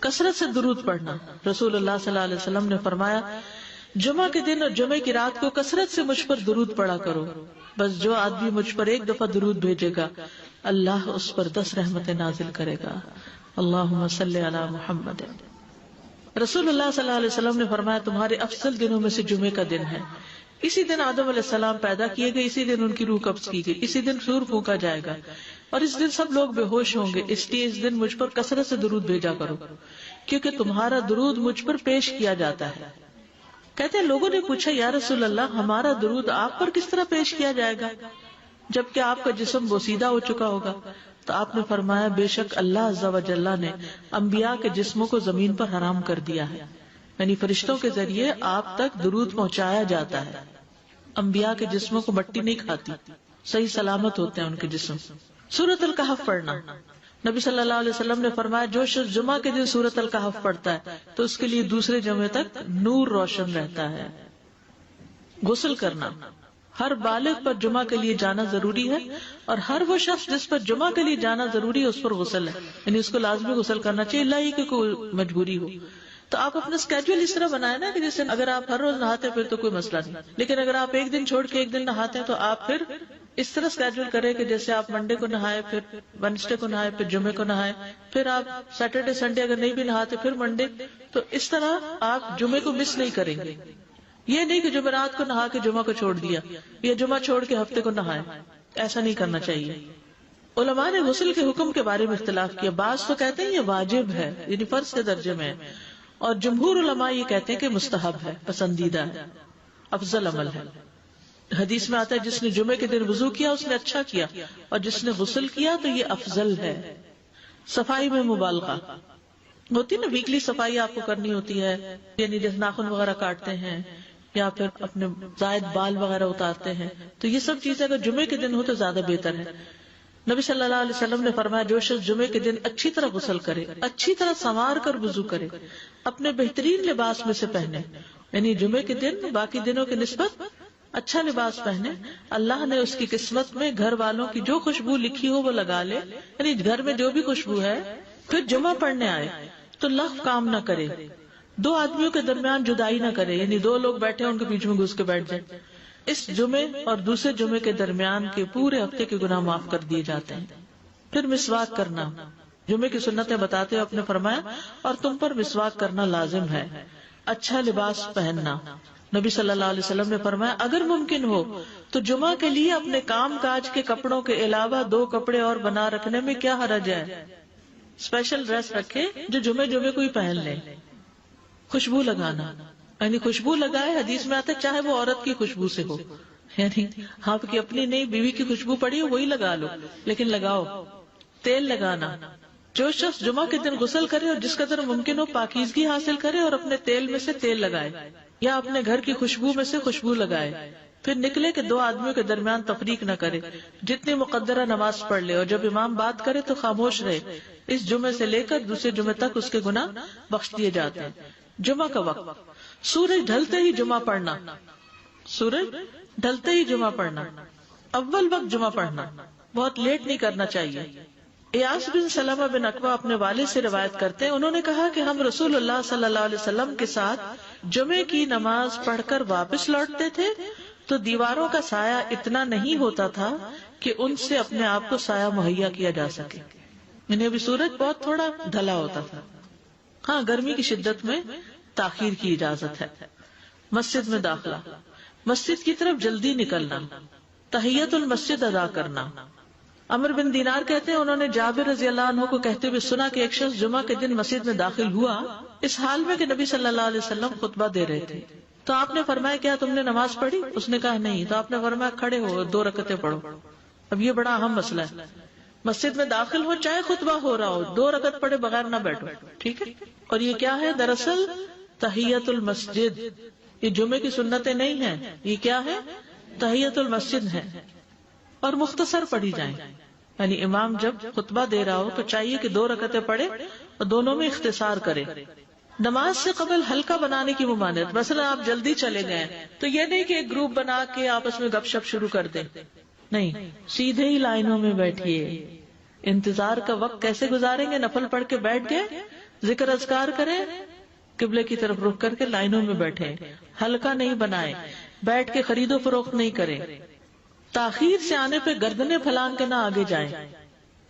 کثرت سے درود پڑھنا. رسول اللہ صلی اللہ علیہ وسلم نے فرمایا جمعہ کے دن اور جمعہ کی رات کو کثرت سے مجھ پر درود پڑھا کرو. بس جو آدمی مجھ پر ایک دفعہ درود بھیجے گا اللہ اس پر 10 رحمتیں نازل کرے گا. اللہم صلی علی محمد. رسول اللہ صلی اللہ علیہ وسلم نے فرمایا تمہارے افضل دنوں میں سے جمعے کا دن ہے. اسی دن آدم علیہ السلام پیدا کیے گئے, اسی دن ان کی روح قبض کی گئی, اسی دن سور پھونکا جائے گا اور اس دن سب لوگ بے ہوش ہوں گے. اس لیے اس دن مجھ پر کثرت سے درود بھیجا کرو کیونکہ تمہارا درود مجھ پر پیش کیا جاتا ہے. کہتے ہیں لوگوں نے پوچھا یا رسول اللہ ہمارا درود آپ پر کس طرح پیش کیا جائے گا جبکہ آپ کا جسم بوسیدہ ہو چکا ہوگا؟ تو آپ نے فرمایا بے شک اللہ عز و جل نے انبیاء کے جسموں کو زمین پر حرام کر دیا ہے, یعنی فرشتوں کے ذریعے آپ تک درود پہنچایا جاتا ہے. انبیاء کے جسموں کو مٹی نہیں کھاتی, صحیح سلامت ہوتے ہیں ان کے جسم. سورۃ الکہف پڑھنا. نبی صلی اللہ علیہ وسلم نے فرمایا جو شخص جمعہ کے دن سورۃ الکہف پڑھتا ہے تو اس کے لیے دوسرے جمعے تک نور روشن رہتا ہے. غسل کرنا. ہر بالغ پر جمعہ کے لیے جانا ضروری ہے اور ہر وہ شخص جس پر جمعہ کے لیے جانا ضروری ہے اس پر غسل ہے, یعنی اس کو لازمی غسل کرنا چاہیے اللہ ہی کہ کوئی مجبوری ہو. تو آپ اپنا اسکیجول اس طرح بنائے نا کہ جیسے اگر آپ ہر روز نہاتے پھر تو کوئی مسئلہ نہیں, لیکن اگر آپ ایک دن چھوڑ کے ایک دن نہاتے ہیں تو آپ پھر اس طرح اسکیجول کریں کہ جیسے آپ منڈے کو نہائے, پھر وینسڈے کو نہائے, پھر جمعے کو نہائے, پھر آپ سیٹرڈے سنڈے اگر نہیں بھی نہاتے پھر منڈے. تو اس طرح آپ جمعے کو مس نہیں کریں گے. یہ نہیں کہ جمعرات کو نہا کے جمعہ کو چھوڑ دیا یا جمعہ چھوڑ کے ہفتے کو نہائے, ایسا نہیں کرنا چاہیے. علماء نے غسل کے حکم کے بارے میں اختلاف کیا. بعض تو کہتے ہیں یہ واجب ہے یعنی فرض کے درجے میں ہے, اور جمہور علماء یہ کہتے ہیں کہ مستحب ہے, پسندیدہ ہے, افضل عمل ہے. حدیث میں آتا ہے جس نے جمعے کے دن وضو کیا اس نے اچھا کیا, اور جس نے غسل کیا تو یہ افضل ہے. صفائی میں مبالغہ ہوتی نا, ویکلی صفائی آپ کو کرنی ہوتی ہے, یعنی جیسے ناخن وغیرہ کاٹتے ہیں یا پھر اپنے زائد بال وغیرہ اتارتے ہیں, تو یہ سب چیزیں اگر جمعے کے دن ہو تو زیادہ بہتر ہے. نبی صلی اللہ علیہ وسلم نے فرمایا جو شخص جمعے کے دن اچھی طرح غسل کرے, اچھی طرح سنوار کر وضو کرے, اپنے بہترین لباس میں سے پہنے, یعنی جمعے کے دن باقی دنوں کے نسبت اچھا لباس پہنے, اللہ نے اس کی قسمت میں گھر والوں کی جو خوشبو لکھی ہو وہ لگا لے, یعنی گھر میں جو بھی خوشبو ہے, پھر جمعہ پڑھنے آئے تو لغو کام نہ کرے, 2 آدمیوں کے درمیان جدائی نہ کرے, یعنی 2 لوگ بیٹھے ان کے بیچ میں گھس کے بیٹھ جائے. اس جمعے اور دوسرے جمعے کے درمیان کے پورے ہفتے کے گناہ معاف کر دیے جاتے ہیں. پھر مسواک کرنا. جمعے کی سنتیں بتاتے ہوئے آپ نے فرمایا اور تم پر مسواک کرنا لازم ہے. اچھا لباس پہننا. نبی صلی اللہ علیہ وسلم نے فرمایا اگر ممکن ہو تو جمعہ کے لیے اپنے کام کاج کے کپڑوں کے علاوہ 2 کپڑے اور بنا رکھنے میں کیا حرج ہے. اسپیشل ڈریس رکھے جو جمعے کو ہی پہن لے. خوشبو لگانا, یعنی خوشبو لگائے, حدیث میں آتا ہے چاہے وہ عورت کی خوشبو سے ہو, یعنی آپ کی اپنی نہیں, بیوی کی خوشبو پڑی ہو وہی لگا لو, لیکن لگاؤ. تیل لگانا. جو شخص جمعہ کے دن غسل کرے اور جس قدر ممکن ہو پاکیزگی حاصل کرے اور اپنے تیل میں سے تیل لگائے یا اپنے گھر کی خوشبو میں سے خوشبو لگائے, پھر نکلے کہ 2 آدمیوں کے درمیان تفریق نہ کرے, جتنی مقدرہ نماز پڑھ لے, اور جب امام بات کرے تو خاموش رہے. اس جمعے سے لے کر دوسرے جمعے تک اس کے گناہ بخش دیے جاتے ہیں. جمعہ کا وقت. سورج ڈھلتے ہی جمعہ پڑھنا. سورج ڈھلتے ہی جمعہ پڑھنا. اول وقت جمعہ پڑھنا, بہت لیٹ نہیں کرنا چاہیے. ایاس بن سلمہ بن اکوع اپنے والد سے روایت کرتے ہیں, انہوں نے کہا کہ ہم رسول اللہ صلی اللہ علیہ وسلم کے ساتھ جمعے کی نماز پڑھ کر واپس لوٹتے تھے تو دیواروں کا سایہ اتنا نہیں ہوتا تھا کہ ان سے اپنے آپ کو سایہ مہیا کیا جا سکے. یعنی ابھی سورج بہت تھوڑا ڈھلا ہوتا تھا. ہاں گرمی کی شدت میں تاخیر کی اجازت ہے. مسجد میں داخلہ. مسجد کی طرف جلدی نکلنا. تحیت المسجد ادا کرنا. عمر بن دینار کہتے ہیں انہوں نے جابر رضی اللہ عنہ کو کہتے ہوئے سنا کہ ایک شخص جمعہ کے دن مسجد میں داخل ہوا اس حال میں کہ نبی صلی اللہ علیہ وسلم خطبہ دے رہے تھے. تو آپ نے فرمایا کیا تم نے نماز پڑھی؟ اس نے کہا نہیں. تو آپ نے فرمایا کھڑے ہو 2 رکعتیں پڑھو. اب یہ بڑا اہم مسئلہ ہے. مسجد میں داخل ہو چاہے خطبہ ہو رہا ہو 2 رکعت پڑھے بغیر نہ بیٹھو, ٹھیک ہے. اور یہ کیا ہے؟ دراصل تحیت المسجد. یہ جمعے کی سنتیں نہیں ہیں, یہ کیا ہے؟ تحیت المسجد ہے. اور مختصر پڑھی جائیں, یعنی امام جب خطبہ دے رہا ہو تو چاہیے کہ 2 رکعتیں پڑھے اور دونوں میں اختصار کرے. نماز سے قبل ہلکا بنانے کی ممانعت. مثلا آپ جلدی چلے گئے تو یہ نہیں کہ ایک گروپ بنا کے آپس میں گپ شپ شروع کر دیں, نہیں, سیدھے ہی لائنوں میں بیٹھیے. انتظار کا وقت کیسے گزاریں گے؟ نفل پڑھ کے بیٹھ گئے ذکر اذکار کریں، قبلے کی طرف رخ کر کے لائنوں میں بیٹھیں، حلقہ نہیں بنائیں، بیٹھ کے خرید و فروخت نہیں کریں، تاخیر سے آنے پہ گردنیں پھلان کے نہ آگے جائیں۔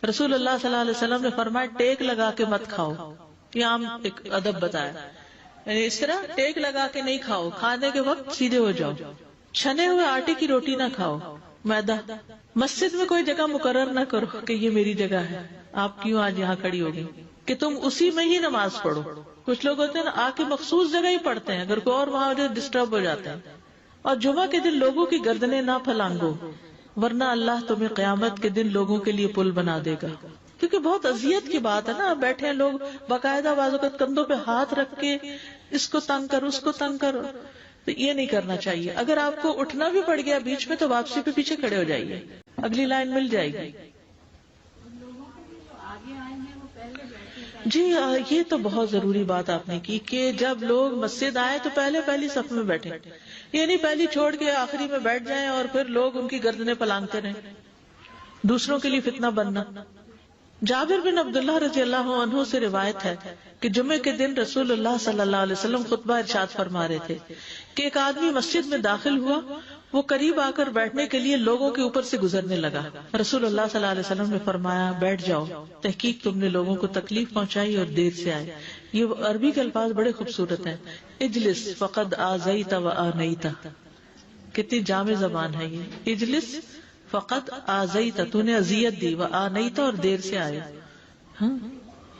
رسول اللہ صلی اللہ علیہ وسلم نے فرمایا ٹیک لگا کے مت کھاؤ، یہ عام ایک ادب بتایا، یعنی اس طرح ٹیک لگا کے نہیں کھاؤ، کھانے کے وقت سیدھے ہو جاؤ۔ چھنے ہوئے آٹے کی روٹی نہ کھاؤ، میدا۔ مسجد میں کوئی جگہ مقرر نہ کرو کہ یہ میری جگہ ہے، آپ کیوں آج یہاں کھڑی ہوگی، کہ تم اسی میں ہی نماز پڑھو۔ کچھ لوگ ہوتے ہیں نا، آ کے مخصوص جگہ ہی پڑھتے ہیں، اگر کوئی اور وہاں ڈسٹرب ہو جاتے ہیں۔ اور جمعہ کے دن لوگوں کی گردنیں نہ پھلانگو، ورنہ اللہ تمہیں قیامت کے دن لوگوں کے لیے پل بنا دے گا۔ کیونکہ بہت اذیت کی بات ہے نا، بیٹھے ہیں لوگ باقاعدہ بعض اوقات کندھوں پہ ہاتھ رکھ کے اس کو تنگ کر اس کو تنگ کر، تو یہ نہیں کرنا چاہیے۔ اگر آپ کو اٹھنا بھی پڑ گیا بیچ میں تو واپسی پہ پیچھے کھڑے ہو جائیے، اگلی لائن مل جائے گی۔ جی یہ تو بہت ضروری بات آپ نے کی کہ جب لوگ مسجد آئے تو پہلی صف میں بیٹھے، یہ نہیں پہلی چھوڑ کے آخری میں بیٹھ جائیں اور پھر لوگ ان کی گردنیں پلانگتے رہیں، دوسروں کے لیے فتنہ بننا۔ جابر بن عبداللہ رضی اللہ عنہ سے روایت ہے کہ جمعے کے دن رسول اللہ صلی اللہ علیہ وسلم خطبہ ارشاد فرما رہے تھے کہ ایک آدمی مسجد میں داخل ہوا، وہ قریب آ کر بیٹھنے کے لیے لوگوں کے اوپر سے گزرنے لگا۔ رسول اللہ صلی اللہ علیہ وسلم نے فرمایا بیٹھ جاؤ، تحقیق تم نے لوگوں کو تکلیف پہنچائی اور دیر سے آئے۔ یہ عربی کے الفاظ بڑے خوبصورت ہیں، اجلس فقد آذیت و آنیت، کتنی جامع زبان ہے یہ، اجلس فقط آذیت، تو نے اذیت دی، و آنیت، اور دیر سے آئے۔ ہاں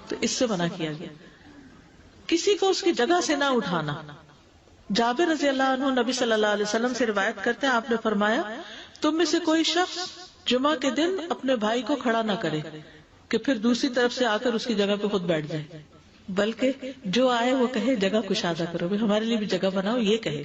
تو اس سے منع کیا گیا، کسی کو اس کی جگہ سے نہ اٹھانا۔ جابر رضی اللہ عنہ نبی صلی اللہ علیہ وسلم سے روایت کرتے ہیں، آپ نے فرمایا تم میں سے کوئی شخص جمعہ کے دن اپنے بھائی کو کھڑا نہ کرے کہ پھر دوسری طرف سے آ کر اس کی جگہ پہ خود بیٹھ جائے، بلکہ جو آئے وہ کہے جگہ کشادہ کرو، ہمارے لیے بھی جگہ بناؤ، یہ کہے۔